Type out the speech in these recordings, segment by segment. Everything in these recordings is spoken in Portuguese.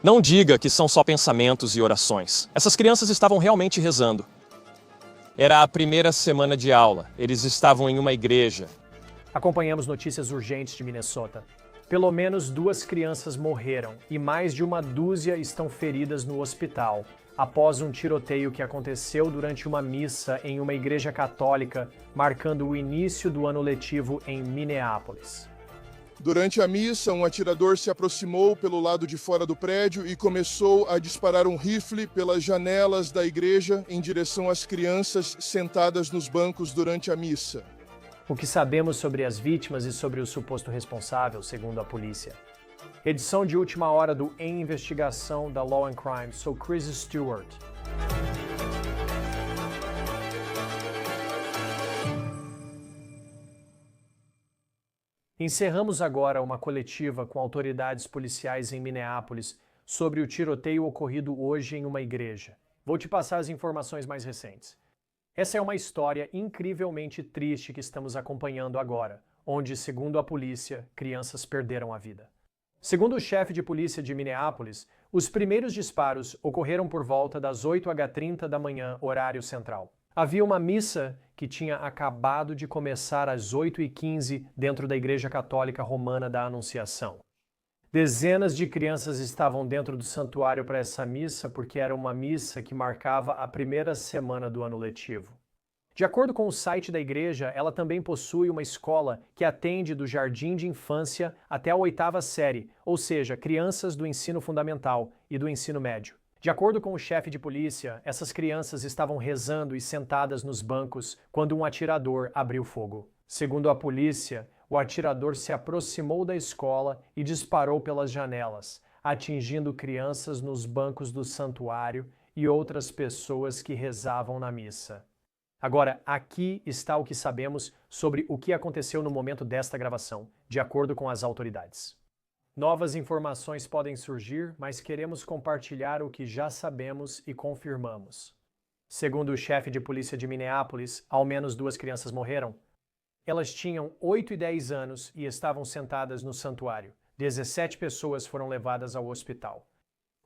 Não diga que são só pensamentos e orações. Essas crianças estavam realmente rezando. Era a primeira semana de aula. Eles estavam em uma igreja. Acompanhamos notícias urgentes de Minnesota. Pelo menos 2 crianças morreram e mais de uma dúzia estão feridas no hospital após um tiroteio que aconteceu durante uma missa em uma igreja católica, marcando o início do ano letivo em Minneapolis. Durante a missa, um atirador se aproximou pelo lado de fora do prédio e começou a disparar um rifle pelas janelas da igreja em direção às crianças sentadas nos bancos durante a missa. O que sabemos sobre as vítimas e sobre o suposto responsável, segundo a polícia? Edição de última hora do Em Investigação da Law and Crime. Sou Chris Stewart. Encerramos agora uma coletiva com autoridades policiais em Minneapolis sobre o tiroteio ocorrido hoje em uma igreja. Vou te passar as informações mais recentes. Essa é uma história incrivelmente triste que estamos acompanhando agora, onde, segundo a polícia, crianças perderam a vida. Segundo o chefe de polícia de Minneapolis, os primeiros disparos ocorreram por volta das 8h30 da manhã, horário central. Havia uma missa que tinha acabado de começar às 8h15 dentro da Igreja Católica Romana da Anunciação. Dezenas de crianças estavam dentro do santuário para essa missa porque era uma missa que marcava a primeira semana do ano letivo. De acordo com o site da igreja, ela também possui uma escola que atende do jardim de infância até a 8ª série, ou seja, crianças do ensino fundamental e do ensino médio. De acordo com o chefe de polícia, essas crianças estavam rezando e sentadas nos bancos quando um atirador abriu fogo. Segundo a polícia, o atirador se aproximou da escola e disparou pelas janelas, atingindo crianças nos bancos do santuário e outras pessoas que rezavam na missa. Agora, aqui está o que sabemos sobre o que aconteceu no momento desta gravação, de acordo com as autoridades. Novas informações podem surgir, mas queremos compartilhar o que já sabemos e confirmamos. Segundo o chefe de polícia de Minneapolis, ao menos 2 crianças morreram. Elas tinham 8 e 10 anos e estavam sentadas no santuário. 17 pessoas foram levadas ao hospital.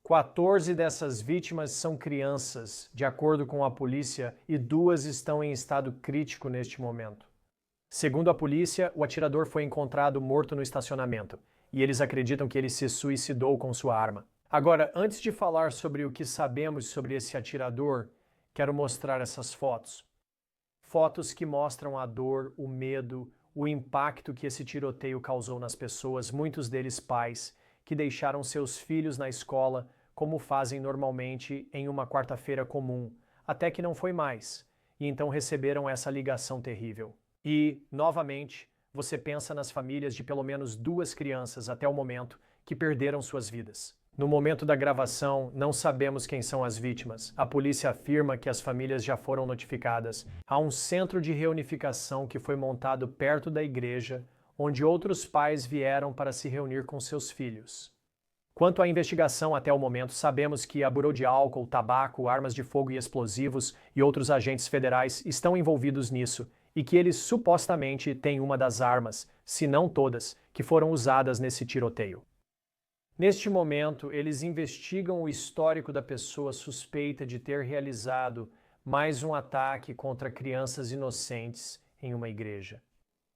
14 dessas vítimas são crianças, de acordo com a polícia, e 2 estão em estado crítico neste momento. Segundo a polícia, o atirador foi encontrado morto no estacionamento, e eles acreditam que ele se suicidou com sua arma. Agora, antes de falar sobre o que sabemos sobre esse atirador, quero mostrar essas fotos. Fotos que mostram a dor, o medo, o impacto que esse tiroteio causou nas pessoas, muitos deles pais, que deixaram seus filhos na escola, como fazem normalmente em uma quarta-feira comum, até que não foi mais, e então receberam essa ligação terrível. E, novamente, você pensa nas famílias de pelo menos 2 crianças até o momento que perderam suas vidas. No momento da gravação, não sabemos quem são as vítimas. A polícia afirma que as famílias já foram notificadas. Há um centro de reunificação que foi montado perto da igreja, onde outros pais vieram para se reunir com seus filhos. Quanto à investigação até o momento, sabemos que a Bureau de Álcool, Tabaco, Armas de Fogo e Explosivos e outros agentes federais estão envolvidos nisso e que eles supostamente têm uma das armas, se não todas, que foram usadas nesse tiroteio. Neste momento, eles investigam o histórico da pessoa suspeita de ter realizado mais um ataque contra crianças inocentes em uma igreja.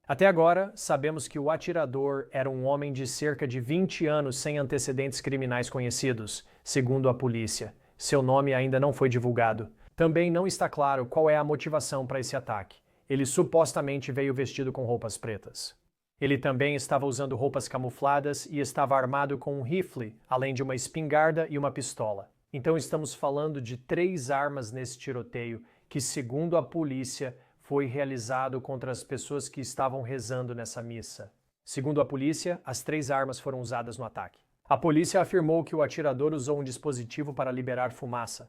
Até agora, sabemos que o atirador era um homem de cerca de 20 anos sem antecedentes criminais conhecidos, segundo a polícia. Seu nome ainda não foi divulgado. Também não está claro qual é a motivação para esse ataque. Ele supostamente veio vestido com roupas pretas. Ele também estava usando roupas camufladas e estava armado com um rifle, além de uma espingarda e uma pistola. Então estamos falando de 3 armas nesse tiroteio que, segundo a polícia, foi realizado contra as pessoas que estavam rezando nessa missa. Segundo a polícia, as 3 armas foram usadas no ataque. A polícia afirmou que o atirador usou um dispositivo para liberar fumaça.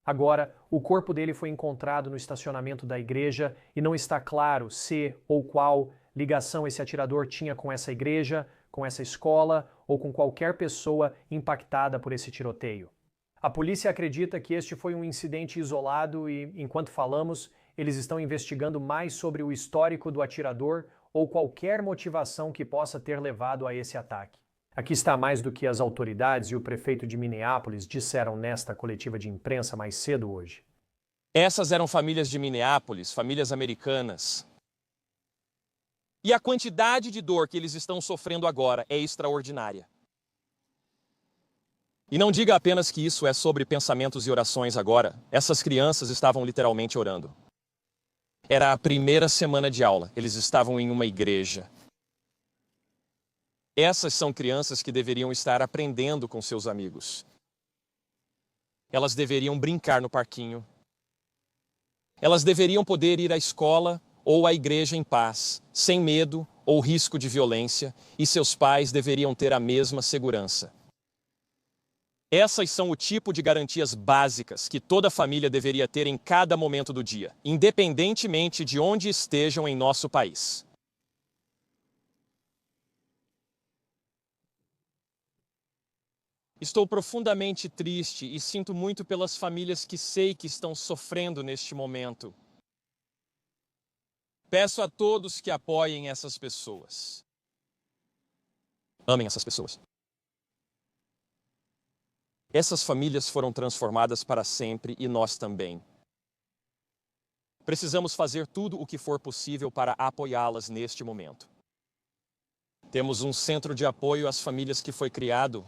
Agora, o corpo dele foi encontrado no estacionamento da igreja e não está claro se ou qual ligação esse atirador tinha com essa igreja, com essa escola ou com qualquer pessoa impactada por esse tiroteio. A polícia acredita que este foi um incidente isolado e, enquanto falamos, eles estão investigando mais sobre o histórico do atirador ou qualquer motivação que possa ter levado a esse ataque. Aqui está mais do que as autoridades e o prefeito de Minneapolis disseram nesta coletiva de imprensa mais cedo hoje. Essas eram famílias de Minneapolis, famílias americanas. E a quantidade de dor que eles estão sofrendo agora é extraordinária. E não diga apenas que isso é sobre pensamentos e orações agora. Essas crianças estavam literalmente orando. Era a primeira semana de aula. Eles estavam em uma igreja. Essas são crianças que deveriam estar aprendendo com seus amigos. Elas deveriam brincar no parquinho. Elas deveriam poder ir à escola ou à igreja em paz, sem medo ou risco de violência, e seus pais deveriam ter a mesma segurança. Essas são o tipo de garantias básicas que toda família deveria ter em cada momento do dia, independentemente de onde estejam em nosso país. Estou profundamente triste e sinto muito pelas famílias que sei que estão sofrendo neste momento. Peço a todos que apoiem essas pessoas. Amem essas pessoas. Essas famílias foram transformadas para sempre e nós também. Precisamos fazer tudo o que for possível para apoiá-las neste momento. Temos um centro de apoio às famílias que foi criado.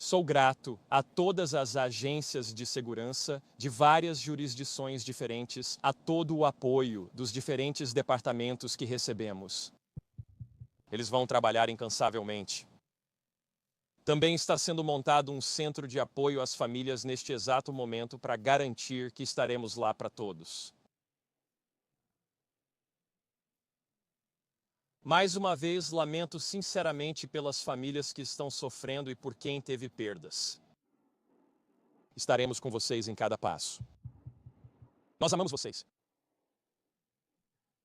Sou grato a todas as agências de segurança de várias jurisdições diferentes, a todo o apoio dos diferentes departamentos que recebemos. Eles vão trabalhar incansavelmente. Também está sendo montado um centro de apoio às famílias neste exato momento para garantir que estaremos lá para todos. Mais uma vez, lamento sinceramente pelas famílias que estão sofrendo e por quem teve perdas. Estaremos com vocês em cada passo. Nós amamos vocês.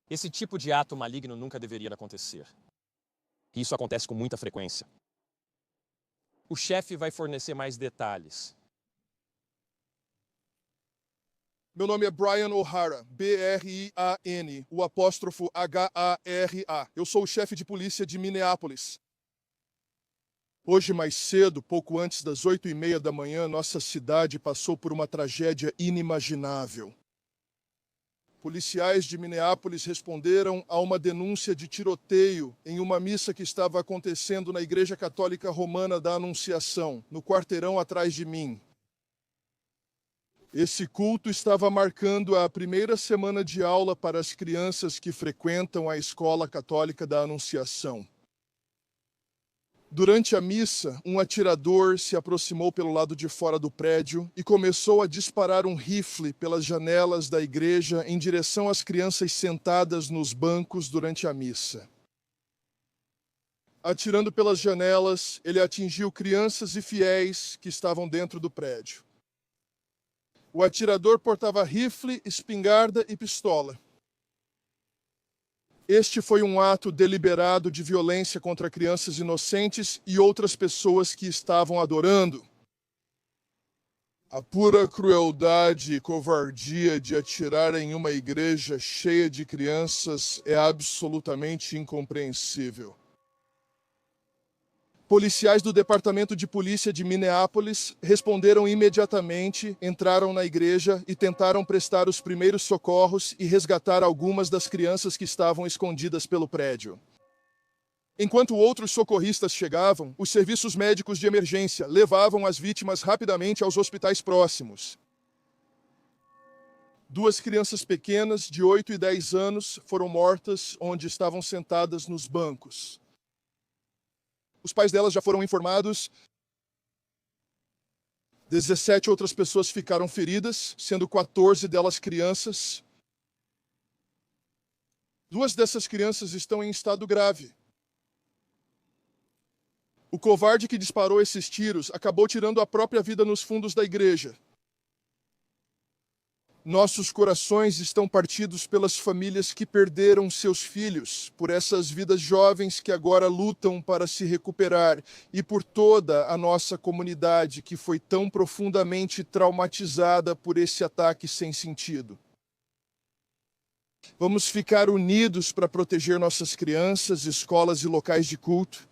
Esse tipo de ato maligno nunca deveria acontecer. E isso acontece com muita frequência. O chefe vai fornecer mais detalhes. Meu nome é Brian O'Hara, B-R-I-A-N, o apóstrofo H-A-R-A. Eu sou o chefe de polícia de Minneapolis. Hoje mais cedo, pouco antes das 8h30 da manhã, nossa cidade passou por uma tragédia inimaginável. Policiais de Minneapolis responderam a uma denúncia de tiroteio em uma missa que estava acontecendo na Igreja Católica Romana da Anunciação, no quarteirão atrás de mim. Esse culto estava marcando a primeira semana de aula para as crianças que frequentam a Escola Católica da Anunciação. Durante a missa, um atirador se aproximou pelo lado de fora do prédio e começou a disparar um rifle pelas janelas da igreja em direção às crianças sentadas nos bancos durante a missa. Atirando pelas janelas, ele atingiu crianças e fiéis que estavam dentro do prédio. O atirador portava rifle, espingarda e pistola. Este foi um ato deliberado de violência contra crianças inocentes e outras pessoas que estavam adorando. A pura crueldade e covardia de atirar em uma igreja cheia de crianças é absolutamente incompreensível. Policiais do Departamento de Polícia de Minneapolis responderam imediatamente, entraram na igreja e tentaram prestar os primeiros socorros e resgatar algumas das crianças que estavam escondidas pelo prédio. Enquanto outros socorristas chegavam, os serviços médicos de emergência levavam as vítimas rapidamente aos hospitais próximos. 2 crianças pequenas, de 8 e 10 anos, foram mortas onde estavam sentadas nos bancos. Os pais delas já foram informados. 17 outras pessoas ficaram feridas, sendo 14 delas crianças. 2 dessas crianças estão em estado grave. O covarde que disparou esses tiros acabou tirando a própria vida nos fundos da igreja. Nossos corações estão partidos pelas famílias que perderam seus filhos, por essas vidas jovens que agora lutam para se recuperar e por toda a nossa comunidade que foi tão profundamente traumatizada por esse ataque sem sentido. Vamos ficar unidos para proteger nossas crianças, escolas e locais de culto.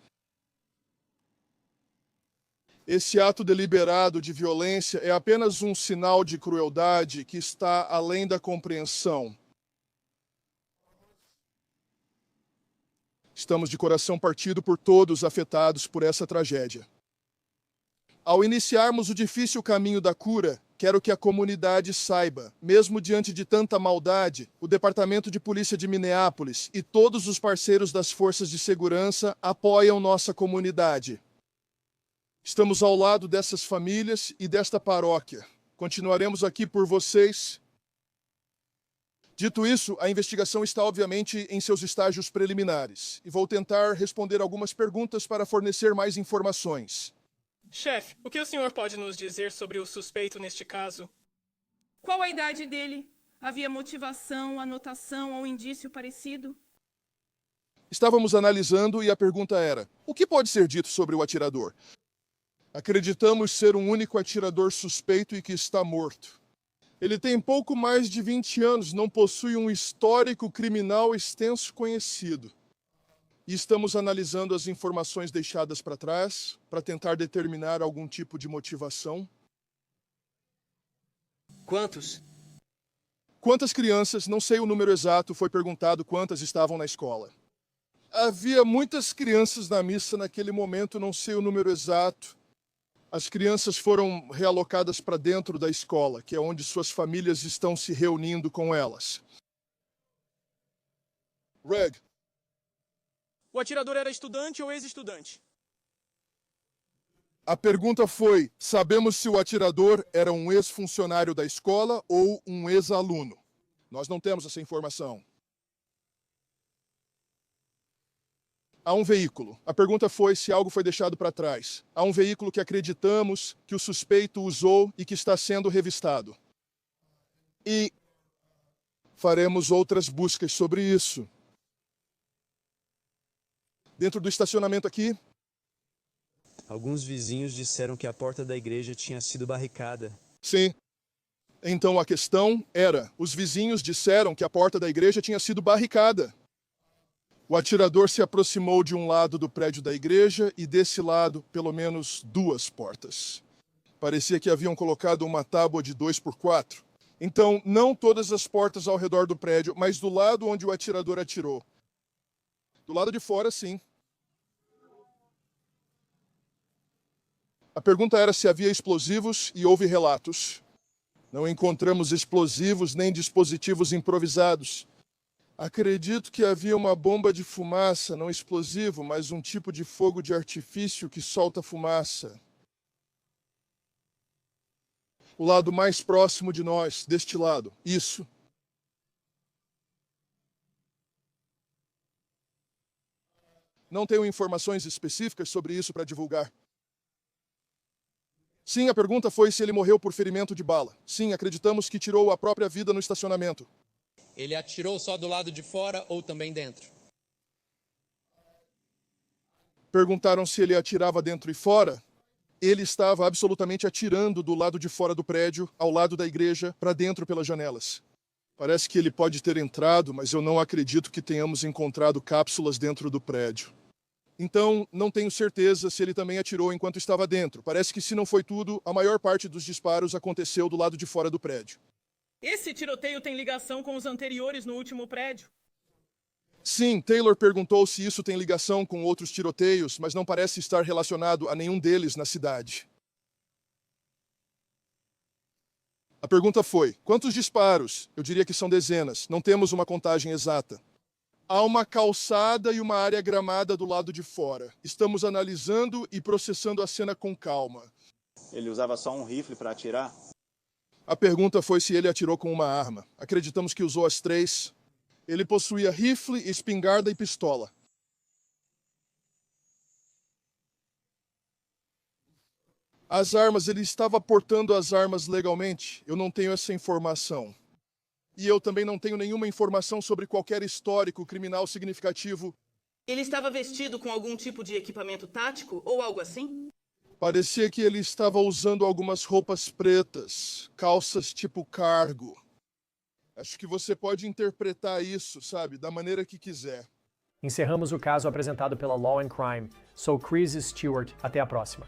Esse ato deliberado de violência é apenas um sinal de crueldade que está além da compreensão. Estamos de coração partido por todos afetados por essa tragédia. Ao iniciarmos o difícil caminho da cura, quero que a comunidade saiba, mesmo diante de tanta maldade, o Departamento de Polícia de Minneapolis e todos os parceiros das forças de segurança apoiam nossa comunidade. Estamos ao lado dessas famílias e desta paróquia. Continuaremos aqui por vocês. Dito isso, a investigação está obviamente em seus estágios preliminares e vou tentar responder algumas perguntas para fornecer mais informações. Chefe, o que o senhor pode nos dizer sobre o suspeito neste caso? Qual a idade dele? Havia motivação, anotação ou indício parecido? Estávamos analisando e a pergunta era: o que pode ser dito sobre o atirador? Acreditamos ser um único atirador suspeito e que está morto. Ele tem pouco mais de 20 anos, não possui um histórico criminal extenso conhecido. E estamos analisando as informações deixadas para trás para tentar determinar algum tipo de motivação. Quantos? Quantas crianças, não sei o número exato, foi perguntado quantas estavam na escola. Havia muitas crianças na missa naquele momento, não sei o número exato. As crianças foram realocadas para dentro da escola, que é onde suas famílias estão se reunindo com elas. Reg. O atirador era estudante ou ex-estudante? A pergunta foi: sabemos se o atirador era um ex-funcionário da escola ou um ex-aluno? Nós não temos essa informação. Há um veículo. A pergunta foi se algo foi deixado para trás. Há um veículo que acreditamos que o suspeito usou e que está sendo revistado. E faremos outras buscas sobre isso. Dentro do estacionamento aqui, Alguns vizinhos disseram que a porta da igreja tinha sido barricada. sim. Então a questão era: os vizinhos disseram que a porta da igreja tinha sido barricada. O atirador se aproximou de um lado do prédio da igreja e desse lado, pelo menos 2 portas. Parecia que haviam colocado uma tábua de 2x4. Então, não todas as portas ao redor do prédio, mas do lado onde o atirador atirou. Do lado de fora, sim. A pergunta era se havia explosivos e houve relatos. Não encontramos explosivos nem dispositivos improvisados. Acredito que havia uma bomba de fumaça, não explosivo, mas um tipo de fogo de artifício que solta fumaça. O lado mais próximo de nós, deste lado. Isso. Não tenho informações específicas sobre isso para divulgar. Sim, a pergunta foi se ele morreu por ferimento de bala. Sim, acreditamos que tirou a própria vida no estacionamento. Ele atirou só do lado de fora ou também dentro? Perguntaram se ele atirava dentro e fora. Ele estava absolutamente atirando do lado de fora do prédio, ao lado da igreja, para dentro pelas janelas. Parece que ele pode ter entrado, mas eu não acredito que tenhamos encontrado cápsulas dentro do prédio. Então, não tenho certeza se ele também atirou enquanto estava dentro. Parece que, se não foi tudo, a maior parte dos disparos aconteceu do lado de fora do prédio. Esse tiroteio tem ligação com os anteriores no último prédio? Sim, Taylor perguntou se isso tem ligação com outros tiroteios, mas não parece estar relacionado a nenhum deles na cidade. A pergunta foi: quantos disparos? Eu diria que são dezenas. Não temos uma contagem exata. Há uma calçada e uma área gramada do lado de fora. Estamos analisando e processando a cena com calma. Ele usava só um rifle para atirar? A pergunta foi se ele atirou com uma arma. Acreditamos que usou as 3. Ele possuía rifle, espingarda e pistola. As armas, ele estava portando as armas legalmente? Eu não tenho essa informação. E eu também não tenho nenhuma informação sobre qualquer histórico criminal significativo. Ele estava vestido com algum tipo de equipamento tático ou algo assim? Parecia que ele estava usando algumas roupas pretas, calças tipo cargo. Acho que você pode interpretar isso, sabe, da maneira que quiser. Encerramos o caso apresentado pela Law and Crime. Sou Chris Stewart. Até a próxima.